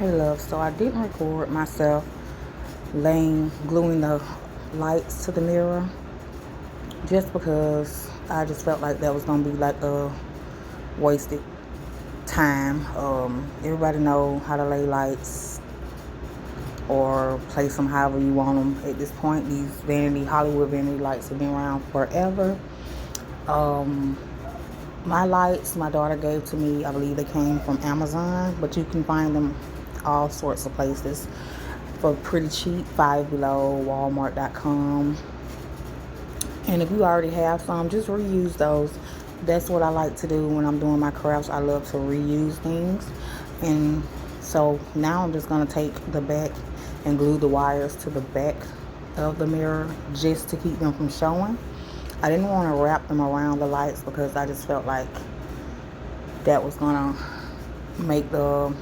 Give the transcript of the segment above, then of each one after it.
Hey love, so I didn't record myself gluing the lights to the mirror just because I just felt like that was gonna be like a wasted time. Everybody know how to lay lights or place them however you want them. At this point, these Hollywood vanity lights have been around forever. Um, my lights, my daughter gave to me. I believe they came from Amazon, but you can find them all sorts of places for pretty cheap. Five Below, Walmart.com. And if you already have some, just reuse those. That's what I like to do when I'm doing my crafts. I love to reuse things. And so now I'm just going to take the back and glue the wires to the back of the mirror just to keep them from showing. I didn't want to wrap them around the lights because I just felt like that was going to make the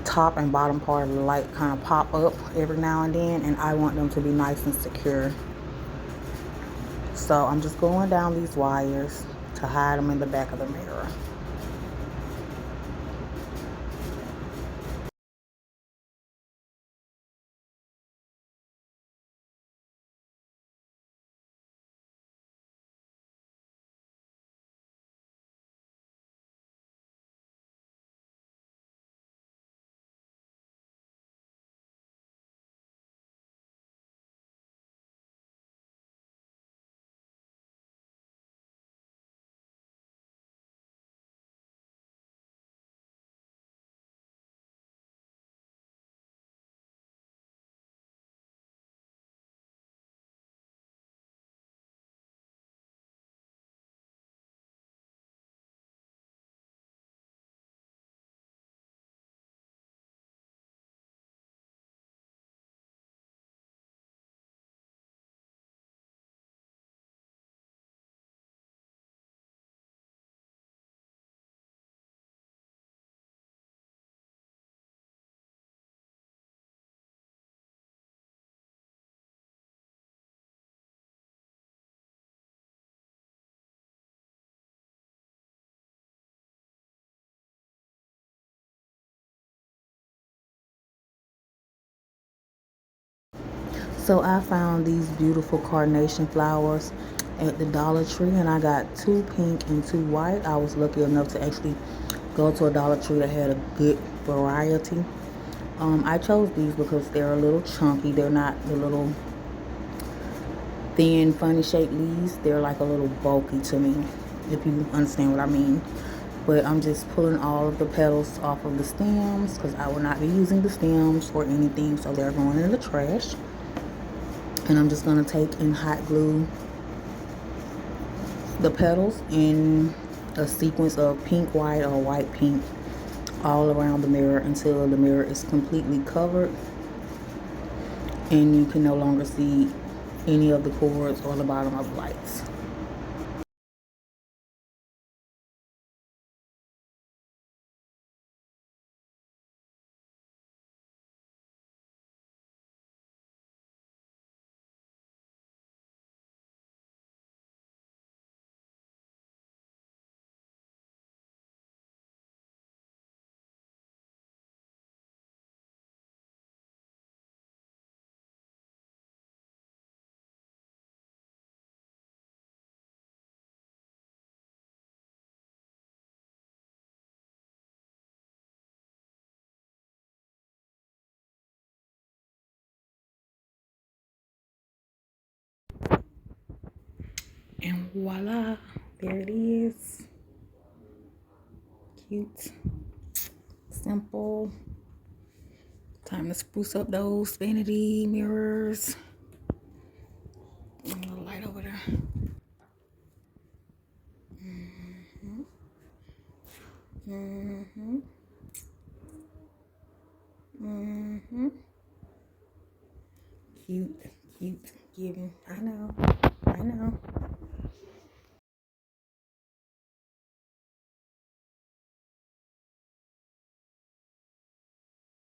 top and bottom part of the light kind of pop up every now and then, and I want them to be nice and secure. So I'm just going down these wires to hide them in the back of the mirror. So I found these beautiful carnation flowers at the Dollar Tree, and I got two pink and two white. I was lucky enough to actually go to a Dollar Tree that had a good variety. I chose these because they're a little chunky. They're not the little thin, funny shaped leaves. They're like a little bulky to me, if you understand what I mean. But I'm just pulling all of the petals off of the stems because I will not be using the stems for anything, so they're going in the trash. And I'm just going to take and hot glue the petals in a sequence of pink, white, or white, pink all around the mirror until the mirror is completely covered and you can no longer see any of the cords or the bottom of the lights. And voila, there it is. Cute, simple. Time to spruce up those vanity mirrors. A little light over there. Cute, cute, giving. I know.